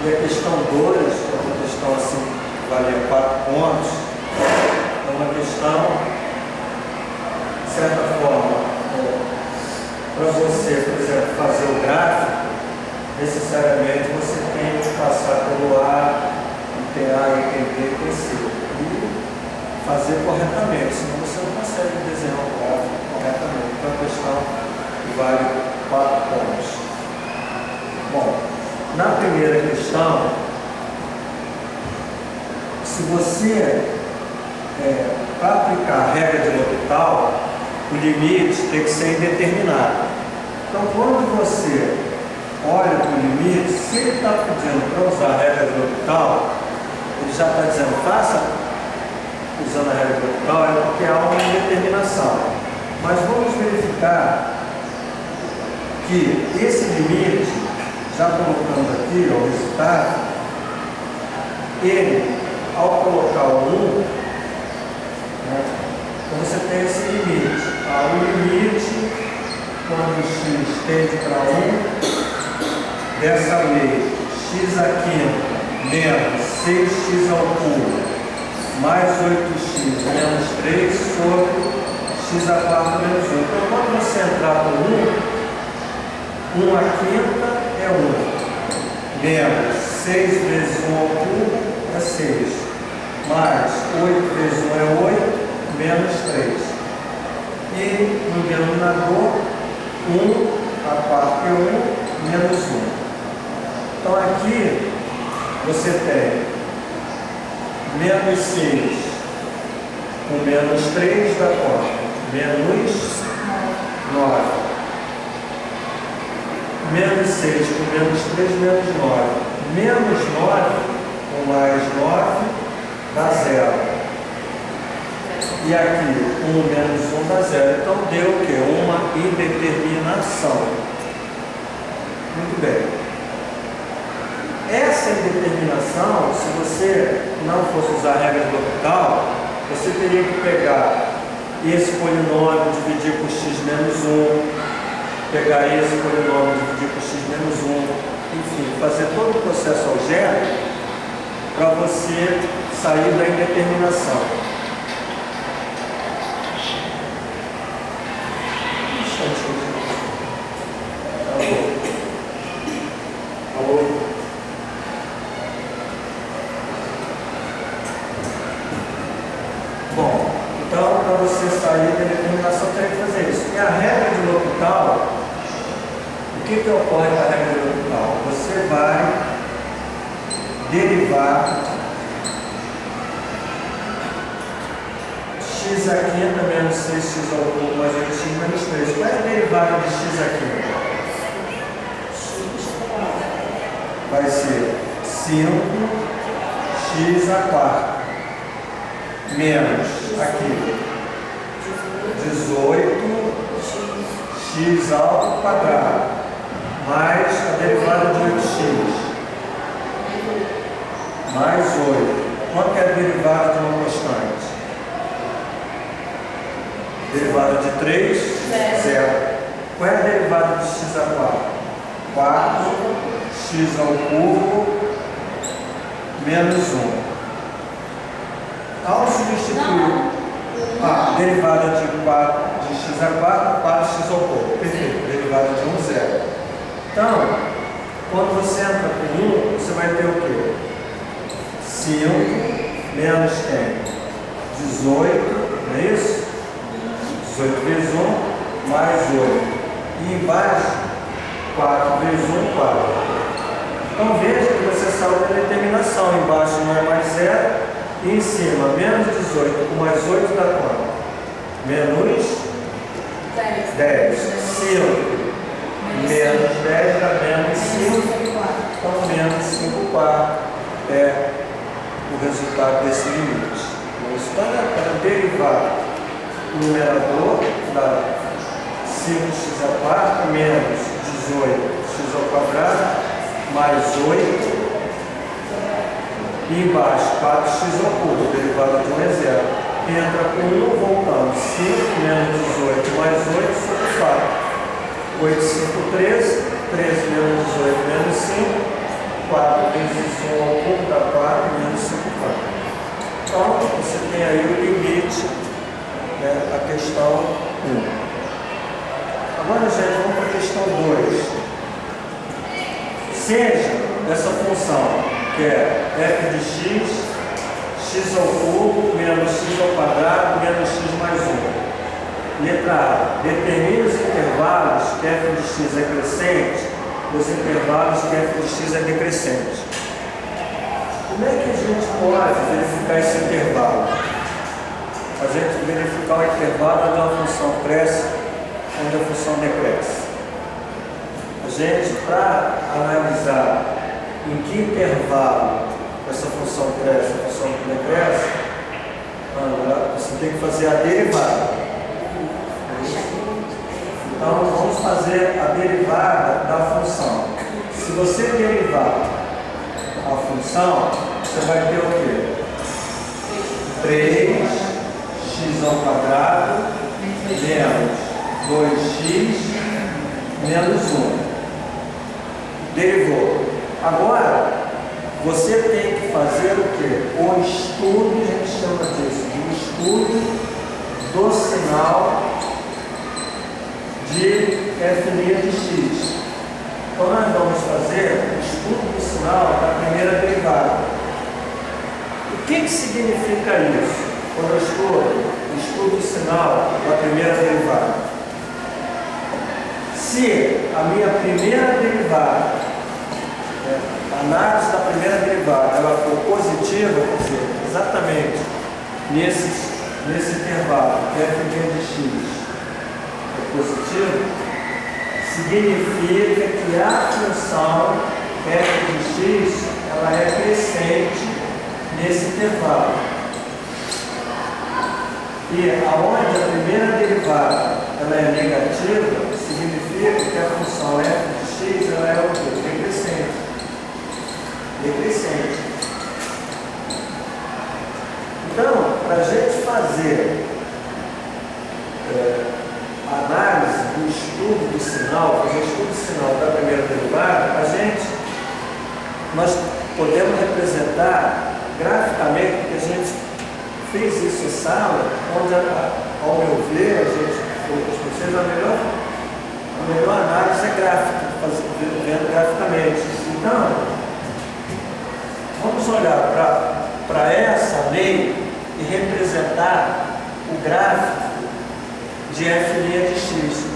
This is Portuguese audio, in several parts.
E a questão 2, que é uma questão assim, que valia 4 pontos, é uma questão, de certa forma, para você, por exemplo, fazer o gráfico, necessariamente você tem que passar pelo A, A, entender, conhecer e fazer corretamente, senão você não consegue desenhar o gráfico corretamente. Então, a questão que vale 4 pontos. Bom, na primeira questão, se você, para aplicar a regra de L'Hopital, o limite tem que ser indeterminado. Então, quando você olha para o limite, se ele está pedindo para usar a regra de L'Hopital, ele já está dizendo, faça usando a regra de L'Hopital, é porque há uma indeterminação. Mas vamos verificar que esse limite, já colocando aqui o resultado, ele, ao colocar o 1, né, então você tem esse limite. Há um limite, quando x tende para 1, dessa lei, x à quinta menos 6x ao cubo mais 8x menos 3 sobre x à quarta menos 1. Então, quando você entrar por 1, 1 à quinta é 1, menos 6 vezes 1 ao cubo é 6, mais 8 vezes 1 é 8, menos 3. E no denominador, 1 à quarta é 1, menos 1. Então, aqui você tem menos 6 com menos 3 dá quanto? Menos 9. Menos 6 com menos 3, menos 9. Menos 9 com mais 9 dá 0. E aqui, 1 menos 1 dá 0. Então, deu o quê? Uma indeterminação. Muito bem. Essa indeterminação, se você não fosse usar a regra do L'Hopital, você teria que pegar esse polinômio, dividir por x menos 1, pegar esse polinômio, dividir por x menos 1, enfim, fazer todo o processo algébrico para você sair da indeterminação. Alô? Bom, então para você sair da determinação tem que fazer isso. E a regra de L'Hopital, o que ocorre com a regra de L'Hopital? Você vai derivar x à quinta menos 6x ao cubo mais 8x menos 3. Qual é a derivada de x à quinta? Vai ser 5x à quarta menos aqui 18x ao quadrado mais a derivada de 8x mais 8. Qual que é a derivada de uma constante? Derivada de 3, 0. Qual é a derivada de x a 4? 4x ao cubo menos 1. Ao substituir a derivada de x a 4, 4x ao cubo. Perfeito. Derivada de 1, 0. Então, quando você entra com 1, você vai ter o quê? 5 menos quem? 18, não é isso? 18 vezes 1, mais 8. E embaixo, 4 vezes 1, 4. Então veja que você saiu da determinação. Embaixo não é mais 0. E em cima, menos 18 com mais 8 dá quanto? Menos 10. 5. Menos 10 dá menos 5. Então, menos 5 quartos é o resultado desse limite. Então, para derivar o numerador da 5x à quarta menos 18x ao quadrado mais 8. E embaixo, 4x ao cubo, derivada de 1 é 0. Entra com 1, voltando. 5 menos 18 mais 8 sobre 4. 8, 5, 13. 13 menos 18 menos 5. 4 vezes 1 ao cubo dá 4 menos 5π. Então, você tem aí o limite, né, a questão 1. Agora, gente, vamos para a questão 2. Seja essa função, que é f de x, x ao cubo menos x ao quadrado menos x mais 1. Letra A. Determine os intervalos que f de x é crescente e os intervalos que f de x é decrescente. Como é que a gente pode verificar esse intervalo? A gente verificar o intervalo onde a função cresce, onde a função decresce. A gente, para analisar em que intervalo essa função cresce, a função decresce, você tem que fazer a derivada. Então, vamos fazer a derivada da função. Se você derivar a função, você vai ter o quê? 3x ao quadrado menos 2x menos 1. Derivou. Agora, você tem que fazer o quê? O estudo, a gente chama disso, de estudo do sinal de f' de x. Então, nós vamos fazer o estudo do sinal da primeira derivada. O que significa isso? Quando eu estudo o sinal da primeira derivada. Se a minha primeira derivada, a análise da primeira derivada, ela for positiva, quer dizer, exatamente nesse intervalo, f' de x é positivo, significa que a função f de x ela é crescente nesse intervalo. E aonde a primeira derivada ela é negativa, significa que a função f de x ela é o quê? Decrescente. Decrescente. Então, para a gente fazer a análise do estudo do sinal, fazer o estudo do sinal da primeira derivada, nós podemos representar graficamente, porque a gente fez isso em sala, onde, ao meu ver, a melhor análise é gráfica, vendo graficamente. Então, vamos olhar para essa lei e representar o gráfico de f' de x.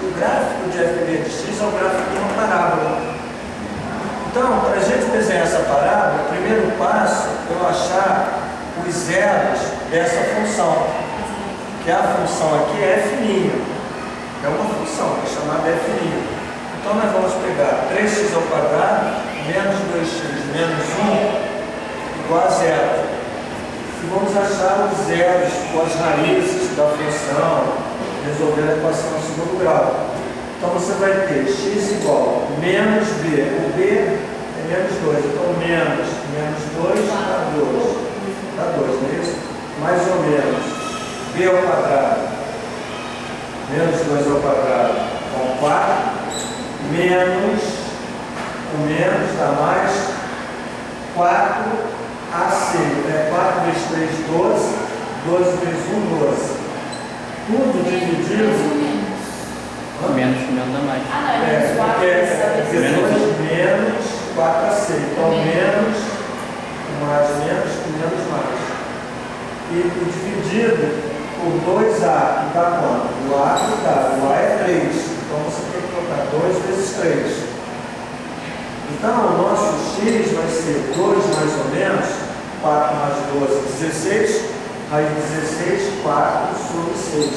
O gráfico de f' de x é o gráfico de uma parábola. Então, para a gente desenhar essa parábola, o primeiro passo é eu achar os zeros dessa função, que a função aqui é f'. É uma função, que é chamada f'. Então, nós vamos pegar 3x ao quadrado menos 2x menos 1 igual a zero. E vamos achar os zeros com as raízes da função, resolver a equação no segundo grau. Então, você vai ter x igual a menos b. O b é menos 2. Então, menos 2 dá 2. Dá 2, não é isso? Mais ou menos b ao quadrado. Menos 2 ao quadrado dá 4. Menos, o menos dá mais 4ac. 4 vezes 3, 12. 12 vezes 1, 12. Tudo dividido. Menos dá mais. Menos 4ac. Então, menos, mais, menos mais. E dividido por 2a, dá quanto? O a dá, o a é 3. Então, você tem que colocar 2 vezes 3. Então, o nosso x vai ser 2 mais ou menos, 4 mais 12, 16. Raiz de 16, 4 sobre 6.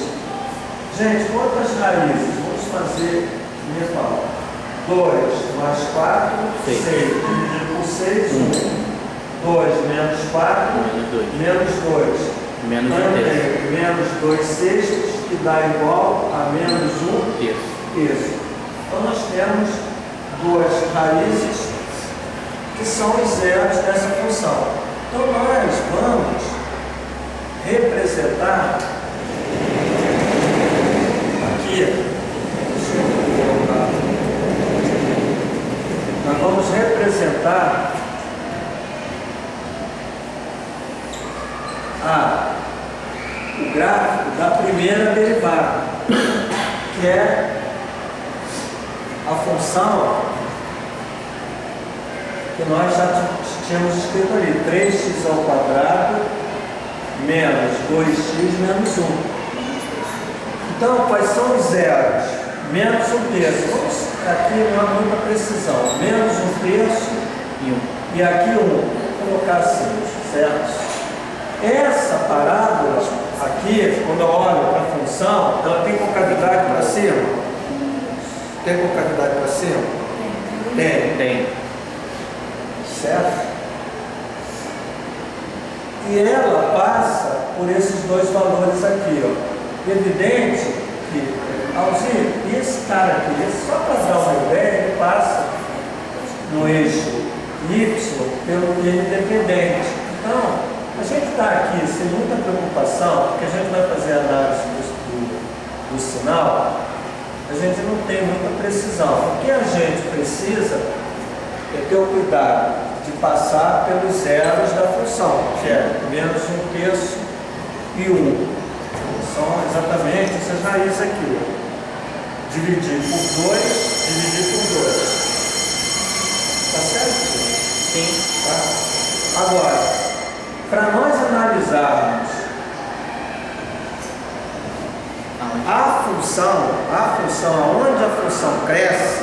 Gente, quantas raízes? Vamos fazer mental. 2 mais 4, 6. Dividido por 6, 1. 2 menos 4, menos 2. Menos então, eu tenho menos 2 sextos, que dá igual a menos 1 terço. Então, nós temos duas raízes que são os zeros dessa função. Então, nós vamos representar aqui, nós vamos representar da primeira derivada, que é a função que nós já tínhamos escrito ali, 3x ao quadrado menos 2x menos 1. Então, quais são os zeros? Menos 1/3. Vamos, aqui não há muita precisão. Menos 1/3 e aqui 1. Vou colocar assim, certo? Essa parábola aqui, quando eu olho para a função, ela tem concavidade para cima? Tem concavidade para cima? Tem. Certo? E ela passa por esses dois valores aqui, ó. Evidente que, Alzir, esse cara aqui, só para dar uma ideia, ele passa no eixo Y pelo independente. Então, a gente está aqui sem muita preocupação, porque a gente vai fazer a análise do sinal, a gente não tem muita precisão. O que a gente precisa é ter o cuidado de passar pelos zeros da função, que é menos 1/3 e 1. São exatamente essas raízes aqui. Dividir por 2, dividir por 2. Tá certo? Sim. Tá? Agora, para nós analisarmos a função, aonde a função cresce,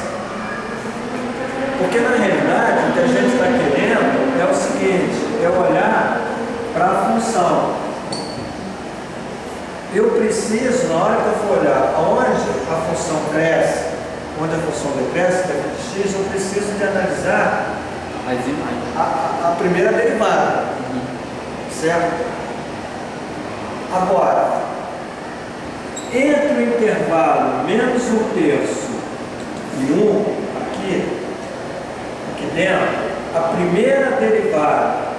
porque na realidade o que a gente está querendo é o seguinte, é olhar para a função. Eu preciso, na hora que eu for olhar aonde a função cresce, onde a função decresce, x, eu preciso de analisar as imagens. A primeira derivada. Certo? Agora, entre o intervalo menos 1/3 e 1, aqui dentro, a primeira derivada,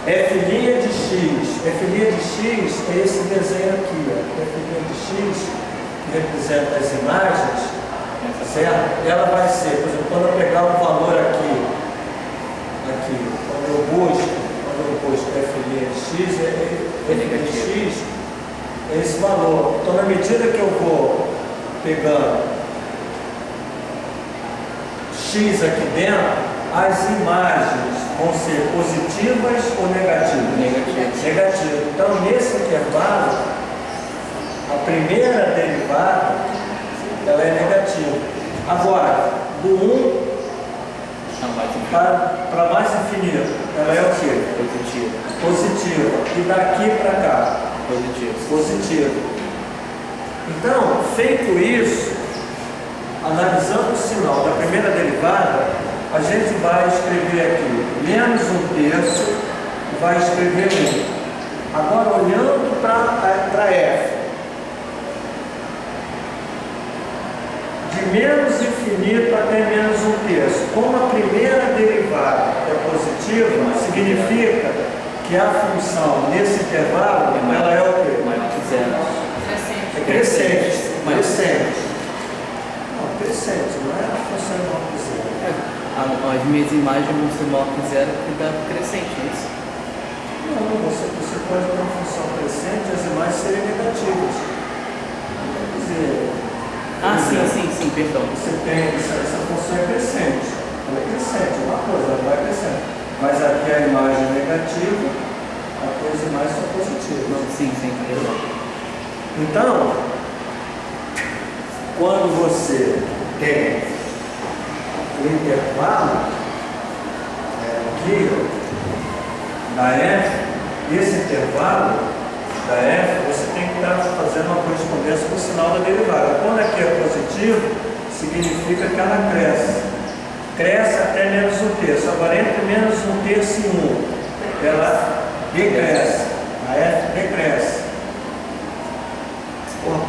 f' de x. F' de x é esse desenho aqui, ó. F' de x, que representa as imagens, certo? Ela vai ser, por exemplo, quando eu pegar o valor aqui, quando eu busco f' de x, f' de x é esse valor. Então, na medida que eu vou pegando x aqui dentro, as imagens vão ser positivas ou negativas? Negativas. Então, nesse intervalo, a primeira derivada, ela é negativa. Agora, do 1 para mais infinito, ela é o quê? Positiva. E daqui para cá? Positivo. Então, feito isso, analisando o sinal da primeira derivada, a gente vai escrever aqui menos 1/3 e vai escrever 1. Agora, olhando para f, de menos infinito até menos 1/3, como a primeira derivada é positiva, significa que a função nesse intervalo, ela é o quê? É crescente. Não, crescente, não é a função igual a zero. As minhas imagens vão ser maior que zero porque dá crescente, é isso? Não, você pode ter uma função crescente e as imagens serem negativas. Quer dizer, sim, perdão. você tem essa função é crescente. Ela é crescente, uma coisa, ela vai crescendo. Mas aqui a imagem é negativa, aqui as imagens são positivas. Sim, perdão. Então, quando você tem o intervalo aqui da f, esse intervalo da f, você tem que estar fazendo uma correspondência com o sinal da derivada. Quando aqui é positivo, significa que ela cresce até menos 1/3. Agora, entre menos 1/3 e 1, ela decresce. A f decresce.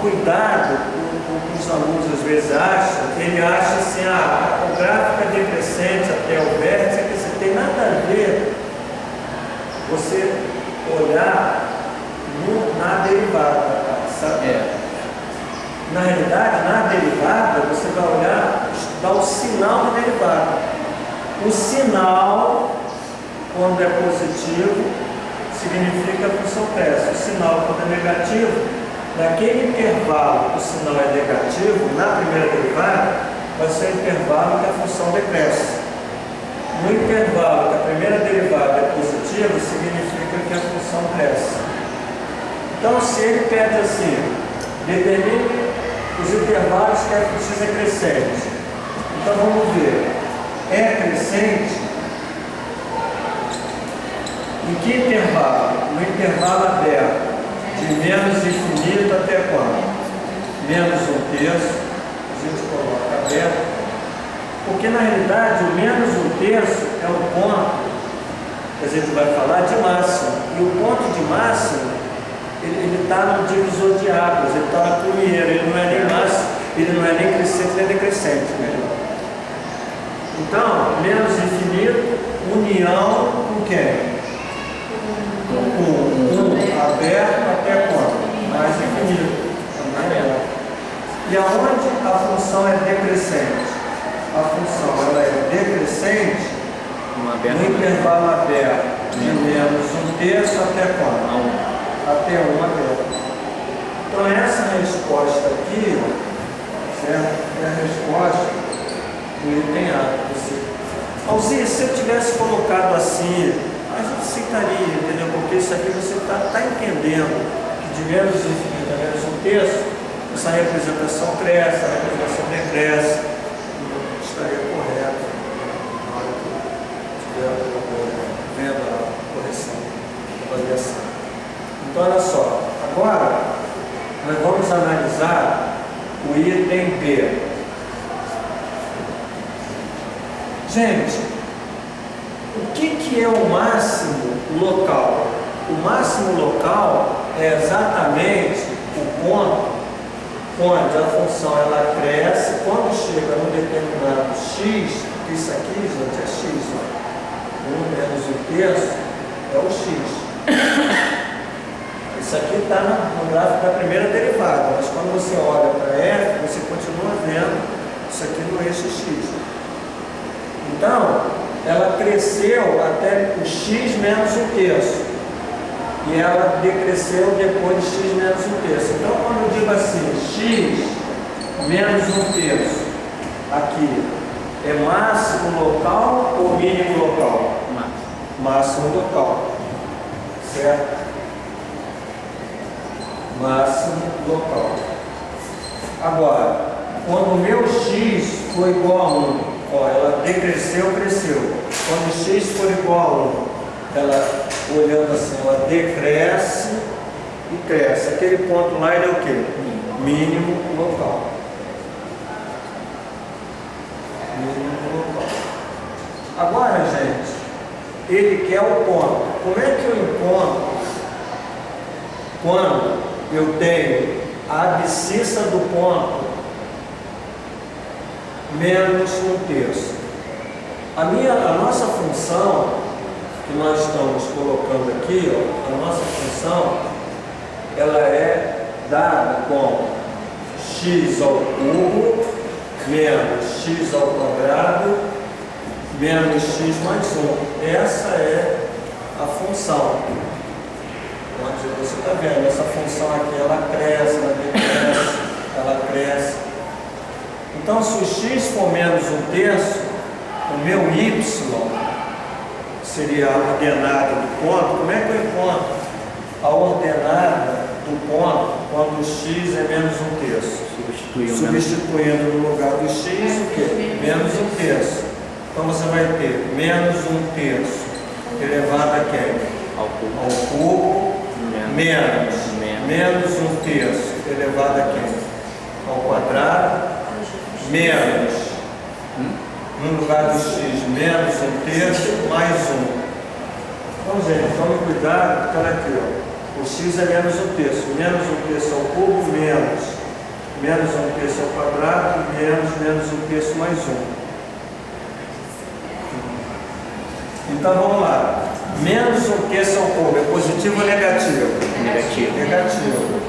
Cuidado com o que os alunos às vezes acham. Ele acha assim, o gráfico é decrescente até o vértice, que você tem nada a ver você olhar na derivada, sabe? Na realidade, na derivada, você vai olhar, estudar o sinal da derivada. O sinal, quando é positivo, significa que a função cresce. O sinal, quando é negativo, naquele intervalo que o sinal é negativo, na primeira derivada, vai ser o intervalo que a função decresce. No intervalo que a primeira derivada é positiva, significa que a função cresce. Então, se ele pede assim, determine os intervalos que f(x) é crescente. Então, vamos ver. É crescente em que intervalo? No intervalo aberto, de menos infinito até quanto? Menos 1/3. A gente coloca aberto. Porque, na realidade, o menos 1/3 é o ponto que a gente vai falar de máximo. E o ponto de máximo, ele está no divisor de águas, ele está na primeira, ele não é nem máximo, ele não é nem crescente, nem decrescente. Né? Então, menos infinito, união com quem? Com 1 aberto até quanto? Mais infinito. E aonde a função é decrescente? A função ela é decrescente no intervalo aberto de menos 1/3 até quanto? Até 1 aberto. Então essa resposta aqui, certo? É a resposta do item A. Alzir, se eu tivesse colocado assim, a gente aceitaria, entendeu? Porque isso aqui você está entendendo que de menos infinito a menos 1/3, essa representação cresce, a representação decresce, e estaria correto na hora que estiver vendo a correção, a avaliação. Então, olha só, agora nós vamos analisar o item B. Gente, o que é o máximo local? O máximo local é exatamente o ponto onde a função ela cresce quando chega num determinado x, que isso aqui, gente, é x, ó, 1 menos 1/3 é o x. Isso aqui está no gráfico da primeira derivada, mas quando você olha para f, você continua vendo isso aqui no eixo x. Então, ela cresceu até o x menos 1/3 e ela decresceu depois de x menos 1/3. Então, quando eu digo assim, x menos 1/3 aqui, é máximo local ou mínimo local? Máximo local, certo? Máximo local. Agora, quando o meu x for igual a 1, ó, ela decresceu, cresceu. Quando x for igual a 1, ela, olhando assim, ela decresce e cresce. Aquele ponto lá, ele é o quê? Mínimo local. Mínimo local. Agora, gente, ele quer o ponto. Como é que eu encontro quando eu tenho a abscissa do ponto menos 1/3? A nossa função que nós estamos colocando aqui, ó, a nossa função, ela é dada com x ao cubo menos x ao quadrado menos x mais 1. Essa é a função. Onde você está vendo, essa função aqui, ela cresce, ela decresce, ela cresce. Então, se o x for menos 1/3, o meu y seria a ordenada do ponto. Como é que eu encontro a ordenada do ponto quando o x é menos 1/3? Substituindo no lugar do x o quê? Menos 1/3. Então você vai ter menos 1/3 elevado a quem? Ao cubo. Menos 1/3 elevado a quem? Ao quadrado. Menos, no lugar do x, menos 1/3 mais 1. Então, gente, tome cuidado, porque olha aqui, ó. O x é menos 1/3. Menos 1/3 ao cubo, menos 1/3 ao quadrado, menos 1/3 mais 1. Então, vamos lá. Menos 1/3 ao cubo, é positivo ou negativo? Negativo. Negativo.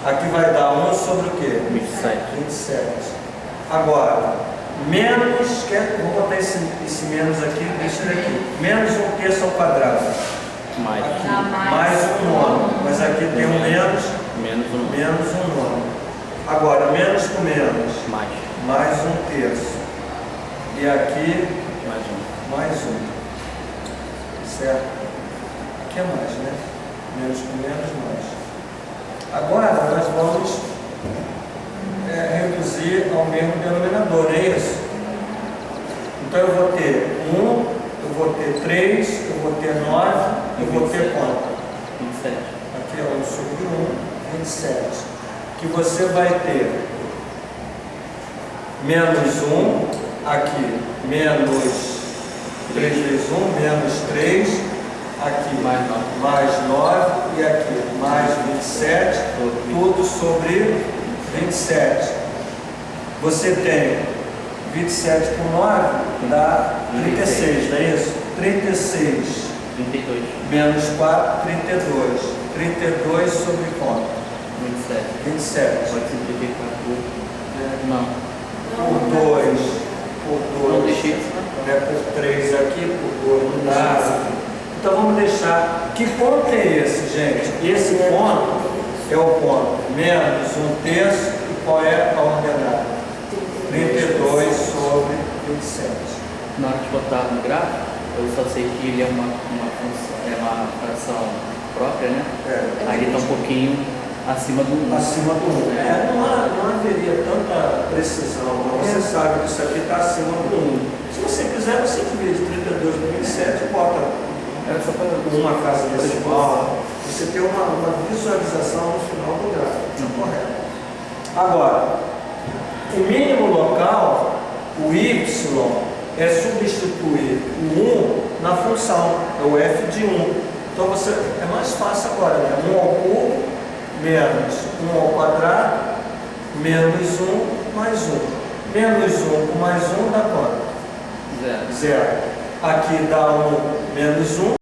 Aqui vai dar 1 sobre o quê? 27. Agora, menos, vou botar esse menos aqui, deixa ele aqui. Menos 1/3 ao quadrado. Mais. Aqui, Dá mais um nono. Mas aqui tem um menos, Menos um. menos um nono. Agora, menos com menos, Mais. mais um terço. E aqui, Mais um. mais um. Certo? Aqui é mais, né? Menos com menos, mais. Agora, nós vamos reduzir ao mesmo denominador, não é isso? Então, eu vou ter 1, eu vou ter 3, eu vou ter 9, eu vou ter quanto? 27. Aqui é 1 sobre 1, 27. Que você vai ter menos 1, aqui, menos 3 vezes 1, menos 3, aqui, Mais 9. mais 9, e aqui, mais 27, tudo sobre 27. Você tem 27 com 9, dá 36, não é isso? 36 32. menos 4, 32. 32 sobre quanto? 27. 27. Pode simplificar por. Não. Por 2, por Não 2, deixei isso, né? por 3 aqui, por 2 não dá. Então vamos deixar. Que ponto é esse, gente? Esse ponto é o ponto menos um terço. E qual é a ordenada? 32 sobre 27. Na hora de botar no gráfico, eu só sei que ele é uma função, é uma fração própria, né? Aí ele está um pouquinho acima do 1. Acima do 1. Não haveria tanta precisão. Não. Você sabe que isso aqui está acima do 1. Se você quiser, você divide 32 por 27 e bota Era só para uma casa decimal. Você tem uma visualização no final do gráfico. Isso é correto. Agora, o mínimo local, o y, é substituir o 1 na função, é o f de 1. Então é mais fácil agora, né? 1 ao cubo menos 1 ao quadrado menos 1 mais 1. Menos 1 com mais 1 dá quanto? 0. 0. Aqui dá 1 menos 1.